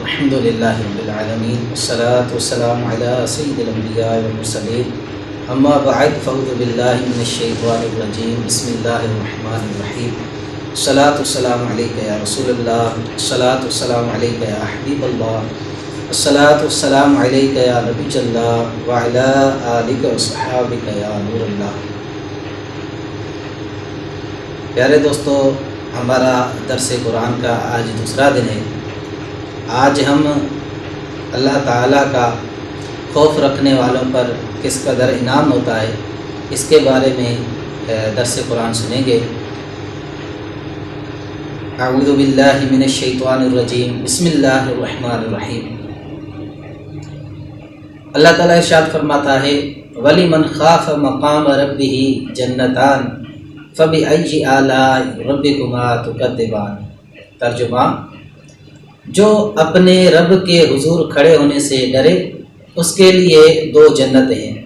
الحمد للہ رب العالمین والصلاة والسلام علی سید الانبیاء والمرسلین اما بعد فاعوذ باللہ من الشیطان الرجیم بسم اللہ الرحمن الرحیم الصلاة والسلام علیکہ یا رسول اللہ الصلاة والسلام علیکہ یا حبیب اللہ الصلاة والسلام علیکہ یا نبی اللہ وعلی آلک وصحابک یا نور اللہ۔ پیارے دوستو، ہمارا درس قرآن کا آج دوسرا دن ہے۔ آج ہم اللہ تعالیٰ کا خوف رکھنے والوں پر کس قدر انعام ہوتا ہے اس کے بارے میں درس قرآن سنیں گے۔ اعوذ باللہ من الشیطان الرجیم بسم اللہ الرحمن الرحیم۔ اللہ تعالیٰ ارشاد فرماتا ہے وَلِمَنْ خَافَ مَقَامَ رَبِّهِ جَنَّتَانِ فَبِأَيِّ آلَاءِ رَبِّكُمَا تُكَذِّبَانِ۔ ترجمہ: جو اپنے رب کے حضور کھڑے ہونے سے ڈرے اس کے لیے دو جنتیں ہیں،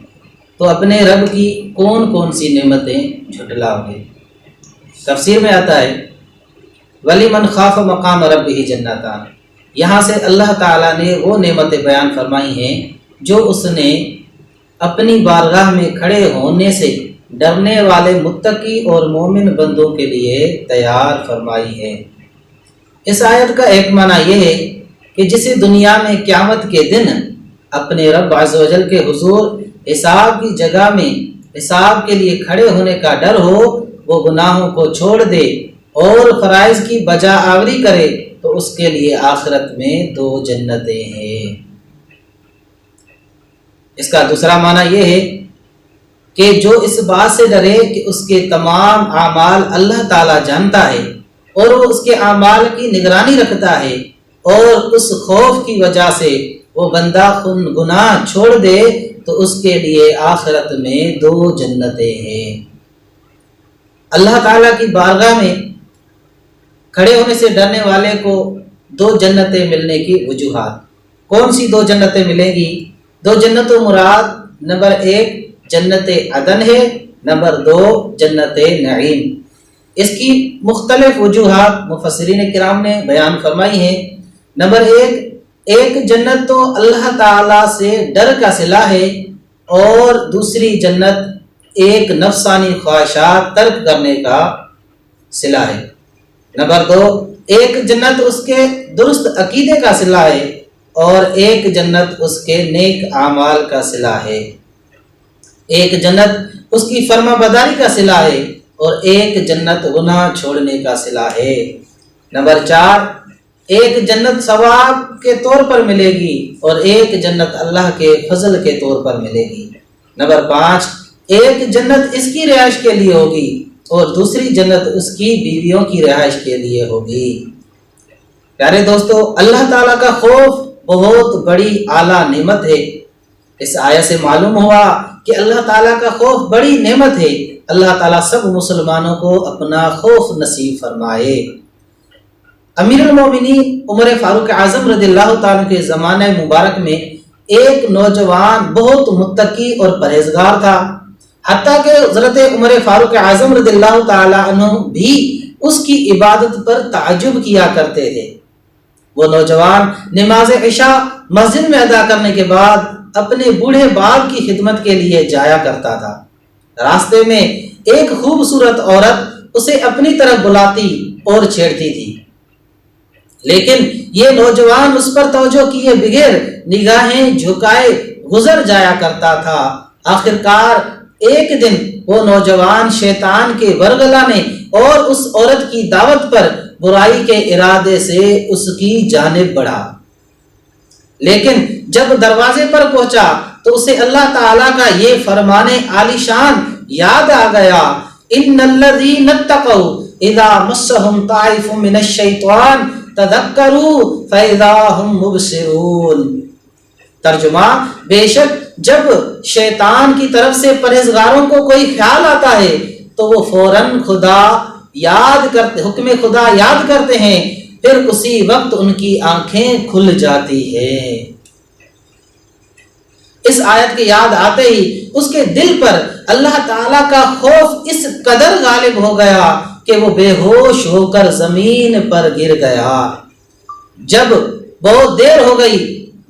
تو اپنے رب کی کون کون سی نعمتیں جھٹلاؤ گے۔ تفسیر میں آتا ہے وَلِمَنْ خَافَ مَقَامَ رَبِّهِ جَنَّتَانِ، یہاں سے اللہ تعالیٰ نے وہ نعمتیں بیان فرمائی ہیں جو اس نے اپنی بارگاہ میں کھڑے ہونے سے ڈرنے والے متقی اور مومن بندوں کے لیے تیار فرمائی ہے۔ اس آیت کا ایک معنی یہ ہے کہ جسے دنیا میں قیامت کے دن اپنے رب عز و جل کے حضور حساب کی جگہ میں حساب کے لیے کھڑے ہونے کا ڈر ہو، وہ گناہوں کو چھوڑ دے اور فرائض کی بجا آوری کرے تو اس کے لیے آخرت میں دو جنتیں ہیں۔ اس کا دوسرا معنی یہ ہے کہ جو اس بات سے ڈرے کہ اس کے تمام اعمال اللہ تعالیٰ جانتا ہے اور وہ اس کے اعمال کی نگرانی رکھتا ہے، اور اس خوف کی وجہ سے وہ بندہ گناہ چھوڑ دے تو اس کے لیے آخرت میں دو جنتیں ہیں۔ اللہ تعالیٰ کی بارگاہ میں کھڑے ہونے سے ڈرنے والے کو دو جنتیں ملنے کی وجوہات۔ کون سی دو جنتیں ملیں گی؟ دو جنتوں مراد نمبر 1 جنت عدن ہے، نمبر 2 جنت نعیم۔ اس کی مختلف وجوہات مفسرین کرام نے بیان فرمائی ہیں۔ نمبر 1 جنت تو اللہ تعالیٰ سے ڈر کا صلہ ہے، اور دوسری جنت ایک نفسانی خواہشات ترک کرنے کا صلہ ہے۔ نمبر 2 ایک جنت اس کے درست عقیدے کا صلہ ہے، اور ایک جنت اس کے نیک اعمال کا صلہ ہے۔ ایک جنت اس کی فرما برداری کا صلہ ہے، اور ایک جنت گناہ چھوڑنے کا صلہ ہے۔ نمبر 4 ایک جنت ثواب کے طور پر ملے گی، اور ایک جنت اللہ کے فضل کے طور پر ملے گی۔ نمبر 5 ایک جنت اس کی رہائش کے لیے ہوگی، اور دوسری جنت اس کی بیویوں کی رہائش کے لیے ہوگی۔ پیارے دوستو، اللہ تعالیٰ کا خوف بہت بڑی اعلیٰ نعمت ہے۔ اس آیت سے معلوم ہوا کہ اللہ تعالیٰ کا خوف بڑی نعمت ہے۔ اللہ تعالیٰ سب مسلمانوں کو اپنا خوف نصیب فرمائے۔ امیر المومنین عمر فاروق اعظم رضی اللہ تعالیٰ کے زمانہ مبارک میں ایک نوجوان بہت متقی اور پرہیزگار تھا، حتیٰ کہ حضرت عمر فاروق اعظم رضی اللہ تعالیٰ عنہ بھی اس کی عبادت پر تعجب کیا کرتے تھے۔ وہ نوجوان نماز عشاء مسجد میں ادا کرنے کے بعد اپنے بوڑھے باپ کی خدمت کے لیے جایا کرتا تھا۔ راستے میں ایک خوبصورت عورت اسے اپنی طرف بلاتی اور چھیڑتی تھی، لیکن یہ نوجوان اس پر توجہ کیے بغیر نگاہیں جھکائے گزر جایا کرتا تھا۔ آخرکار ایک دن وہ نوجوان شیطان کے ورگلانے اور اس عورت کی دعوت پر برائی کے ارادے سے اس کی جانب بڑھا، لیکن جب دروازے پر پہنچا تو اسے اللہ تعالیٰ کا یہ فرمان عالی شان یاد آ گیا ان الذین اتقوا اذا مسهم طائف من الشیطان تذکروا فاذا هم مبصرون۔ ترجمہ: بے شک جب شیطان کی طرف سے پرہیزگاروں کو کوئی خیال آتا ہے تو وہ فوراً حکم خدا یاد کرتے ہیں، پھر اسی وقت ان کی آنکھیں کھل جاتی ہیں۔ اس آیت کی یاد آتے ہی اس کے دل پر اللہ تعالیٰ کا خوف اس قدر غالب ہو گیا کہ وہ بے ہوش ہو کر زمین پر گر گیا۔ جب بہت دیر ہو گئی،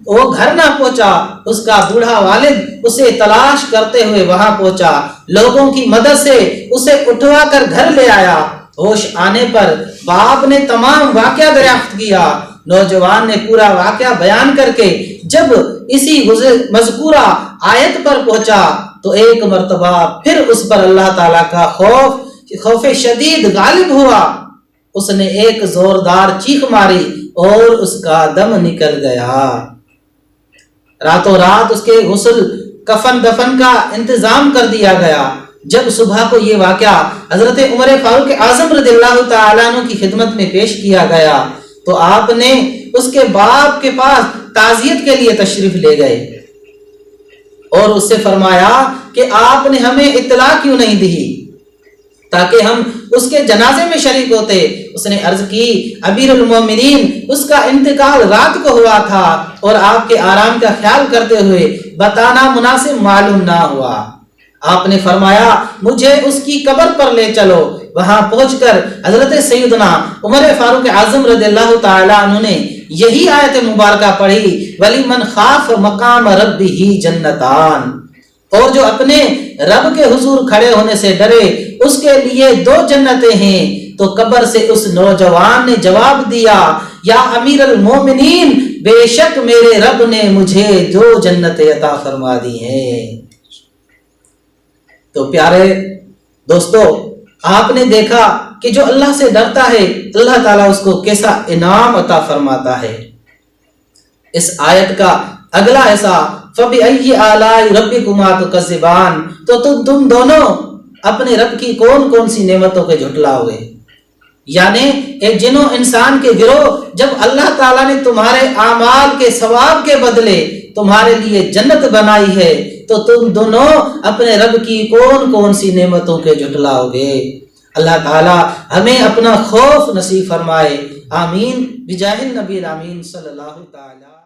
وہ گھر نہ پہنچا۔ اس کا بوڑھا والد اسے تلاش کرتے ہوئے وہاں پہنچا، لوگوں کی مدد سے اسے اٹھوا کر گھر لے آیا۔ ہوش آنے پر باپ نے تمام واقعہ دریافت کیا۔ نوجوان نے پورا واقعہ بیان کر کے جب اسی مذکورہ آیت پر پہنچا تو ایک مرتبہ پھر اس پر اللہ تعالیٰ کا خوف شدید غالب ہوا۔ اس نے ایک زوردار چیخ ماری اور اس کا دم نکل گیا۔ راتوں رات اس کے غسل کفن دفن کا انتظام کر دیا گیا۔ جب صبح کو یہ واقعہ حضرت عمر فاروق اعظم رضی اللہ تعالیٰ عنہ کی خدمت میں پیش کیا گیا تو آپ نے اس کے باپ کے پاس تعزیت کے لیے تشریف لے گئے اور اس سے فرمایا کہ آپ نے ہمیں اطلاع کیوں نہیں دی تاکہ ہم اس کے جنازے میں شریک ہوتے۔ اس نے عرض کی، امیر المومنین، اس کا انتقال رات کو ہوا تھا اور آپ کے آرام کا خیال کرتے ہوئے بتانا مناسب معلوم نہ ہوا۔ آپ نے فرمایا مجھے اس کی قبر پر لے چلو۔ وہاں پہنچ کر حضرت سیدنا عمر فاروق اعظم رضی اللہ تعالیٰ عنہ نے یہی آیت مبارکہ پڑھی، وَلِمَنْ خَافَ مَقَامَ رَبِّهِ جَنَّتَانِ، اور جو اپنے رب کے حضور کھڑے ہونے سے ڈرے اس کے لیے 2 جنتیں ہیں۔ تو قبر سے اس نوجوان نے جواب دیا، یا امیر المومنین، بے شک میرے رب نے مجھے 2 جنتیں عطا فرما دی ہیں۔ تو پیارے دوستو، آپ نے دیکھا کہ جو اللہ سے ڈرتا ہے اللہ تعالیٰ اس کو کیسا انعام عطا فرماتا ہے۔ اس آیت کا اگلا حصہ فَبِأَيِّ آلَاءِ رَبِّكُمَا تُكَذِّبَانِ، تو تم دونوں اپنے رب کی کون کون سی نعمتوں کے جھٹلاؤ گے؟ یعنی ایک جن و انسان کے گروہ، جب اللہ تعالیٰ نے تمہارے اعمال کے ثواب کے بدلے تمہارے لیے جنت بنائی ہے تو تم دونوں اپنے رب کی کون کون سی نعمتوں کے جھٹلاؤ گے؟ اللہ تعالیٰ ہمیں اپنا خوف نصیب فرمائے، آمین بجاہ النبی الامین صلی اللہ تعالیٰ